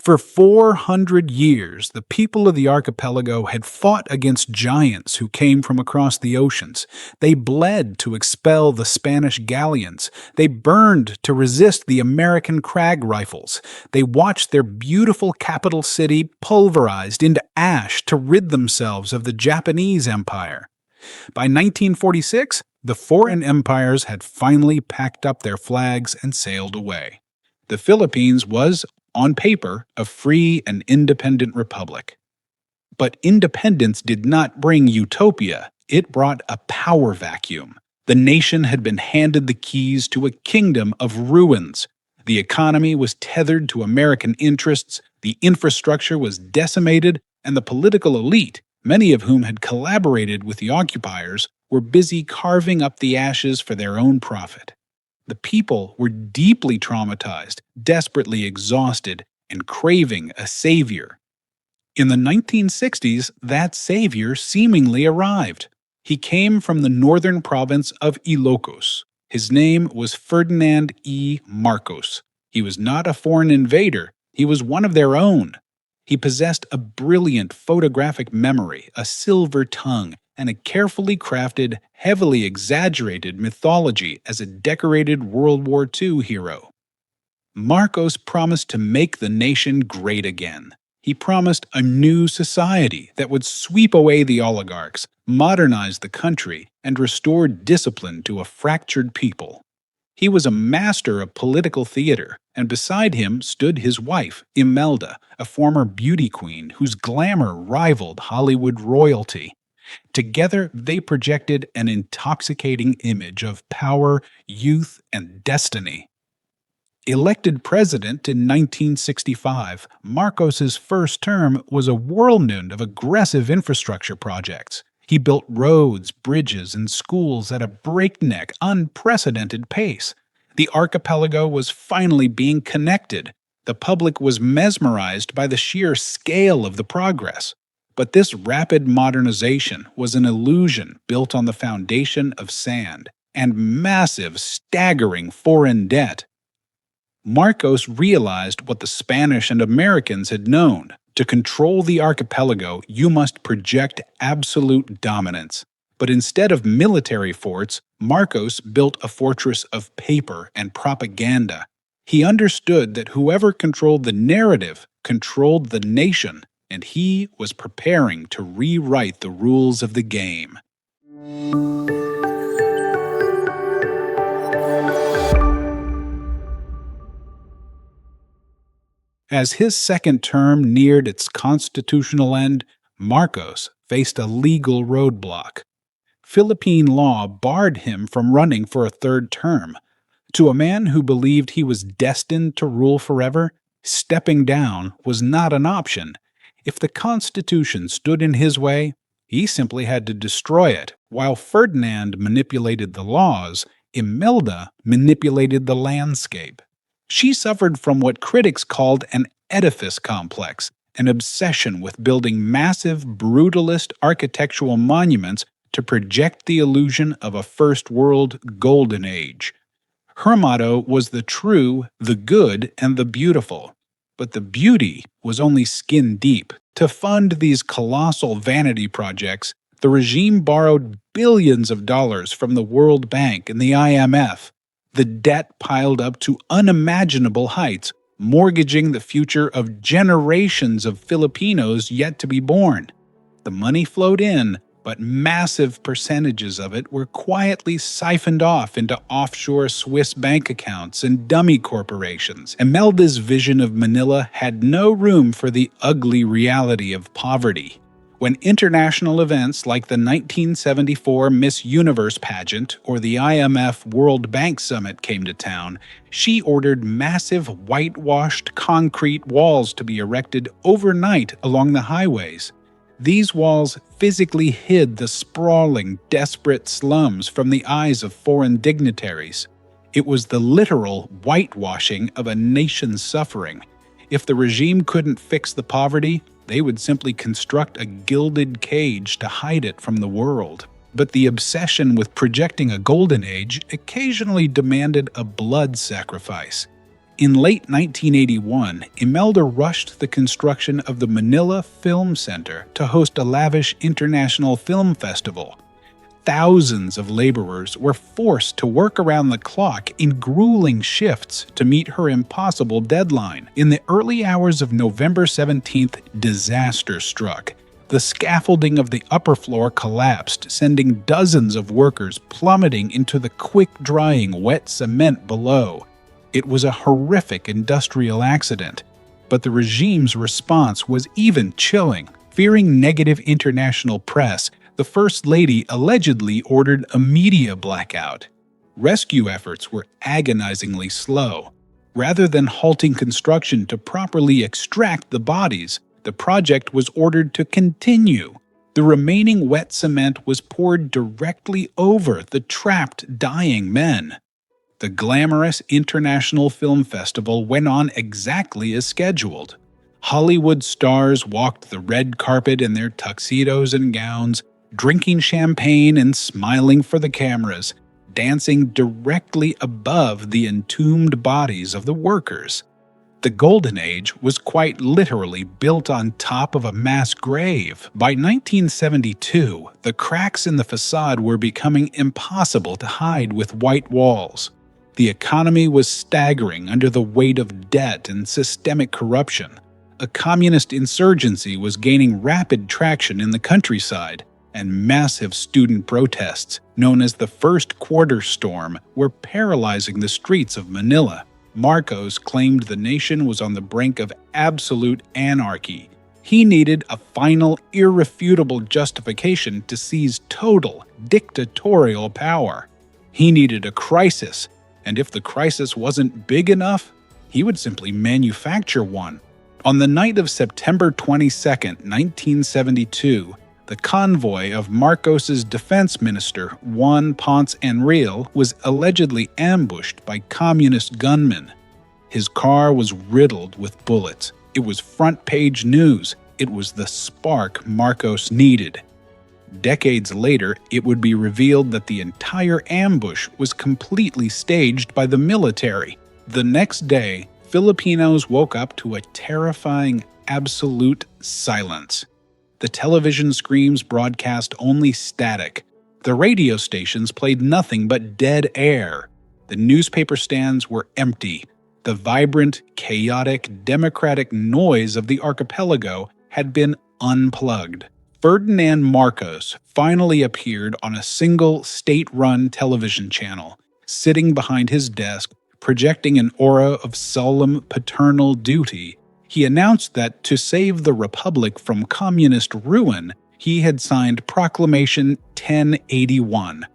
For 400 years, the people of the archipelago had fought against giants who came from across the oceans. They bled to expel the Spanish galleons. They burned to resist the American crag rifles. They watched their beautiful capital city pulverized into ash to rid themselves of the Japanese Empire. By 1946, the foreign empires had finally packed up their flags and sailed away. The Philippines was, on paper, a free and independent republic. But independence did not bring utopia, it brought a power vacuum. The nation had been handed the keys to a kingdom of ruins. The economy was tethered to American interests, the infrastructure was decimated, and the political elite, many of whom had collaborated with the occupiers, were busy carving up the ashes for their own profit. The people were deeply traumatized, desperately exhausted, and craving a savior. In the 1960s, that savior seemingly arrived. He came from the northern province of Ilocos. His name was Ferdinand E. Marcos. He was not a foreign invader, he was one of their own. He possessed a brilliant photographic memory, a silver tongue, and a carefully crafted, heavily exaggerated mythology as a decorated World War II hero. Marcos promised to make the nation great again. He promised a new society that would sweep away the oligarchs, modernize the country, and restore discipline to a fractured people. He was a master of political theater, and beside him stood his wife, Imelda, a former beauty queen whose glamour rivaled Hollywood royalty. Together, they projected an intoxicating image of power, youth, and destiny. Elected president in 1965, Marcos's first term was a whirlwind of aggressive infrastructure projects. He built roads, bridges, and schools at a breakneck, unprecedented pace. The archipelago was finally being connected. The public was mesmerized by the sheer scale of the progress. But this rapid modernization was an illusion built on the foundation of sand and massive, staggering foreign debt. Marcos realized what the Spanish and Americans had known. To control the archipelago, you must project absolute dominance. But instead of military forts, Marcos built a fortress of paper and propaganda. He understood that whoever controlled the narrative controlled the nation, and he was preparing to rewrite the rules of the game. As his second term neared its constitutional end, Marcos faced a legal roadblock. Philippine law barred him from running for a third term. To a man who believed he was destined to rule forever, stepping down was not an option. If the Constitution stood in his way, he simply had to destroy it. While Ferdinand manipulated the laws, Imelda manipulated the landscape. She suffered from what critics called an Edifice Complex, an obsession with building massive, brutalist architectural monuments to project the illusion of a First World Golden Age. Her motto was the true, the good, and the beautiful. But the beauty was only skin deep. To fund these colossal vanity projects, the regime borrowed billions of dollars from the World Bank and the IMF. The debt piled up to unimaginable heights, mortgaging the future of generations of Filipinos yet to be born. The money flowed in, but massive percentages of it were quietly siphoned off into offshore Swiss bank accounts and dummy corporations. Imelda's vision of Manila had no room for the ugly reality of poverty. When international events like the 1974 Miss Universe pageant or the IMF World Bank Summit came to town, she ordered massive whitewashed concrete walls to be erected overnight along the highways. These walls physically hid the sprawling, desperate slums from the eyes of foreign dignitaries. It was the literal whitewashing of a nation's suffering. If the regime couldn't fix the poverty, they would simply construct a gilded cage to hide it from the world. But the obsession with projecting a golden age occasionally demanded a blood sacrifice. In late 1981, Imelda rushed the construction of the Manila Film Center to host a lavish international film festival. Thousands of laborers were forced to work around the clock in grueling shifts to meet her impossible deadline. In the early hours of November 17th, disaster struck. The scaffolding of the upper floor collapsed, sending dozens of workers plummeting into the quick-drying wet cement below. It was a horrific industrial accident, but the regime's response was even chilling. Fearing negative international press, the First Lady allegedly ordered a media blackout. Rescue efforts were agonizingly slow. Rather than halting construction to properly extract the bodies, the project was ordered to continue. The remaining wet cement was poured directly over the trapped, dying men. The glamorous International Film Festival went on exactly as scheduled. Hollywood stars walked the red carpet in their tuxedos and gowns, drinking champagne and smiling for the cameras, dancing directly above the entombed bodies of the workers. The Golden Age was quite literally built on top of a mass grave. By 1972, the cracks in the facade were becoming impossible to hide with white walls. The economy was staggering under the weight of debt and systemic corruption. A communist insurgency was gaining rapid traction in the countryside, and massive student protests, known as the First Quarter Storm, were paralyzing the streets of Manila. Marcos claimed the nation was on the brink of absolute anarchy. He needed a final, irrefutable justification to seize total, dictatorial power. He needed a crisis, and if the crisis wasn't big enough, he would simply manufacture one. On the night of September 22, 1972, the convoy of Marcos's defense minister, Juan Ponce Enrile, was allegedly ambushed by communist gunmen. His car was riddled with bullets. It was front-page news. It was the spark Marcos needed. Decades later, it would be revealed that the entire ambush was completely staged by the military. The next day, Filipinos woke up to a terrifying, absolute silence. The television screens broadcast only static. The radio stations played nothing but dead air. The newspaper stands were empty. The vibrant, chaotic, democratic noise of the archipelago had been unplugged. Ferdinand Marcos finally appeared on a single state-run television channel, sitting behind his desk, projecting an aura of solemn paternal duty. He announced that to save the Republic from communist ruin, he had signed Proclamation 1081.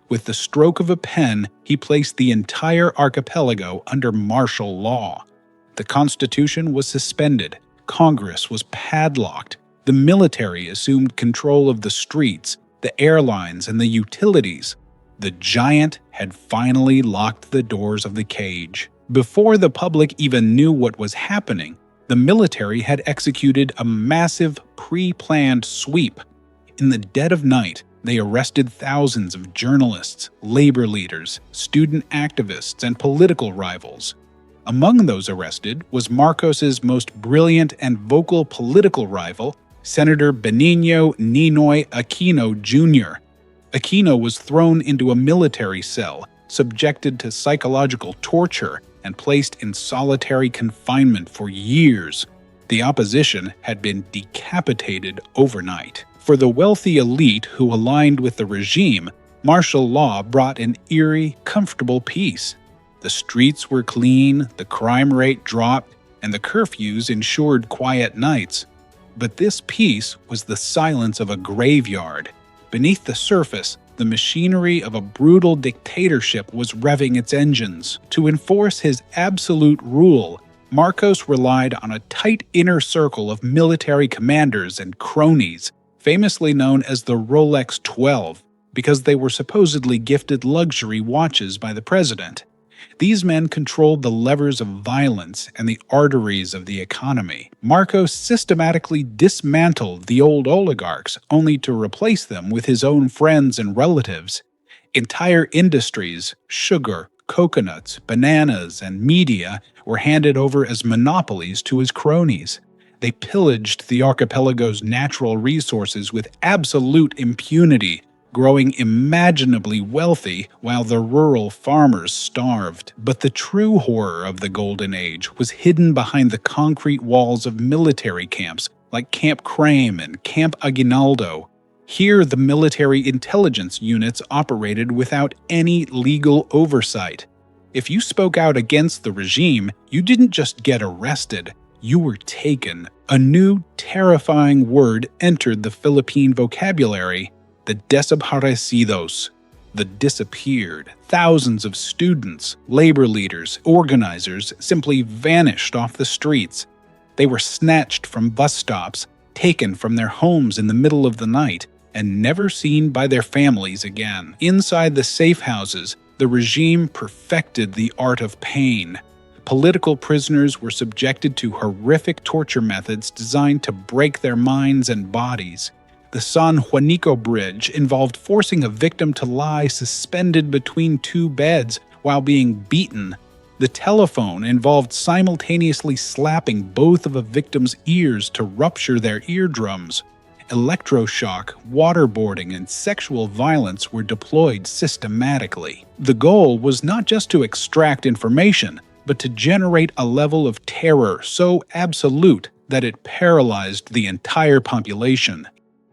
With the stroke of a pen, he placed the entire archipelago under martial law. The Constitution was suspended, Congress was padlocked, the military assumed control of the streets, the airlines, and the utilities. The giant had finally locked the doors of the cage. Before the public even knew what was happening, the military had executed a massive, pre-planned sweep. In the dead of night, they arrested thousands of journalists, labor leaders, student activists, and political rivals. Among those arrested was Marcos's most brilliant and vocal political rival, Senator Benigno Ninoy Aquino Jr. Aquino was thrown into a military cell, subjected to psychological torture, and placed in solitary confinement for years. The opposition had been decapitated overnight. For the wealthy elite who aligned with the regime, martial law brought an eerie, comfortable peace. The streets were clean, the crime rate dropped, and the curfews ensured quiet nights. But this peace was the silence of a graveyard. Beneath the surface, the machinery of a brutal dictatorship was revving its engines. To enforce his absolute rule, Marcos relied on a tight inner circle of military commanders and cronies, famously known as the Rolex 12, because they were supposedly gifted luxury watches by the president. These men controlled the levers of violence and the arteries of the economy. Marcos systematically dismantled the old oligarchs, only to replace them with his own friends and relatives. Entire industries, sugar, coconuts, bananas, and media were handed over as monopolies to his cronies. They pillaged the archipelago's natural resources with absolute impunity, growing imaginably wealthy while the rural farmers starved. But the true horror of the Golden Age was hidden behind the concrete walls of military camps like Camp Crame and Camp Aguinaldo. Here, the military intelligence units operated without any legal oversight. If you spoke out against the regime, you didn't just get arrested, you were taken. A new, terrifying word entered the Philippine vocabulary: the desaparecidos, the disappeared. Thousands of students, labor leaders, organizers simply vanished off the streets. They were snatched from bus stops, taken from their homes in the middle of the night, and never seen by their families again. Inside the safe houses, the regime perfected the art of pain. Political prisoners were subjected to horrific torture methods designed to break their minds and bodies. The San Juanico Bridge involved forcing a victim to lie suspended between two beds while being beaten. The telephone involved simultaneously slapping both of a victim's ears to rupture their eardrums. Electroshock, waterboarding, and sexual violence were deployed systematically. The goal was not just to extract information, but to generate a level of terror so absolute that it paralyzed the entire population.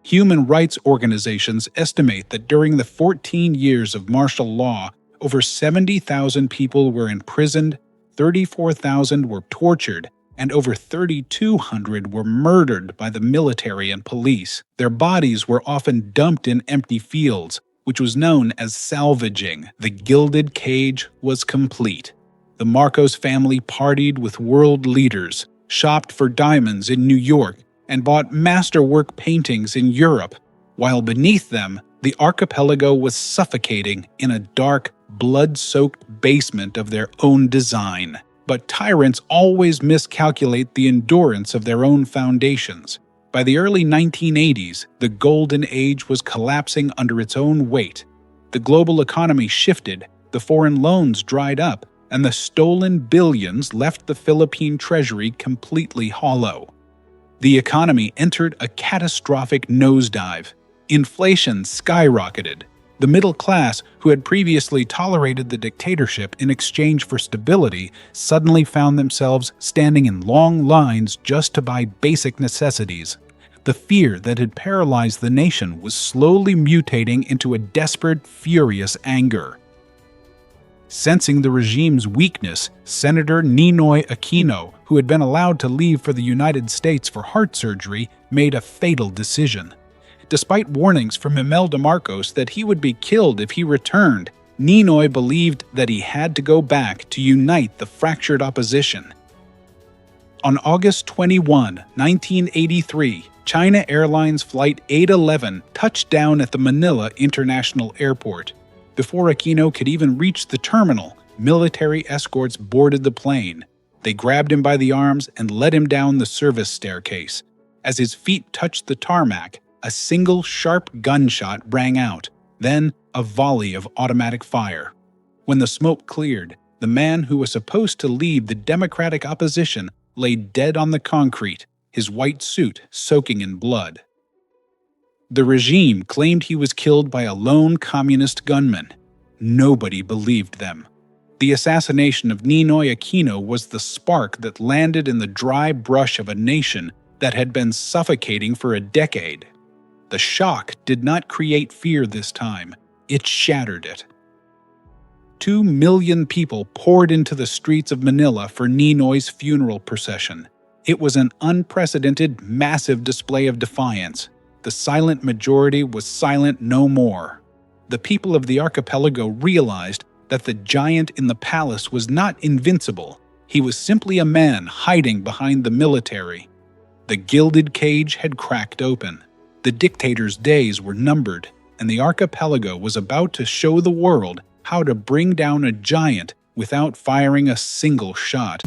Human rights organizations estimate that during the 14 years of martial law, over 70,000 people were imprisoned, 34,000 were tortured, and over 3,200 were murdered by the military and police. Their bodies were often dumped in empty fields, which was known as salvaging. The gilded cage was complete. The Marcos family partied with world leaders, shopped for diamonds in New York, and bought masterwork paintings in Europe, while beneath them, the archipelago was suffocating in a dark, blood-soaked basement of their own design. But tyrants always miscalculate the endurance of their own foundations. By the early 1980s, the Golden Age was collapsing under its own weight. The global economy shifted, the foreign loans dried up, and the stolen billions left the Philippine treasury completely hollow. The economy entered a catastrophic nosedive. Inflation skyrocketed. The middle class, who had previously tolerated the dictatorship in exchange for stability, suddenly found themselves standing in long lines just to buy basic necessities. The fear that had paralyzed the nation was slowly mutating into a desperate, furious anger. Sensing the regime's weakness, Senator Ninoy Aquino, who had been allowed to leave for the United States for heart surgery, made a fatal decision. Despite warnings from Imelda Marcos that he would be killed if he returned, Ninoy believed that he had to go back to unite the fractured opposition. On August 21, 1983, China Airlines Flight 811 touched down at the Manila International Airport. Before Aquino could even reach the terminal, military escorts boarded the plane. They grabbed him by the arms and led him down the service staircase. As his feet touched the tarmac, a single sharp gunshot rang out, then a volley of automatic fire. When the smoke cleared, the man who was supposed to lead the Democratic opposition lay dead on the concrete, his white suit soaking in blood. The regime claimed he was killed by a lone communist gunman. Nobody believed them. The assassination of Ninoy Aquino was the spark that landed in the dry brush of a nation that had been suffocating for a decade. The shock did not create fear this time, it shattered it. 2 million people poured into the streets of Manila for Ninoy's funeral procession. It was an unprecedented, massive display of defiance. The silent majority was silent no more. The people of the archipelago realized that the giant in the palace was not invincible. He was simply a man hiding behind the military. The gilded cage had cracked open. The dictator's days were numbered, and the archipelago was about to show the world how to bring down a giant without firing a single shot.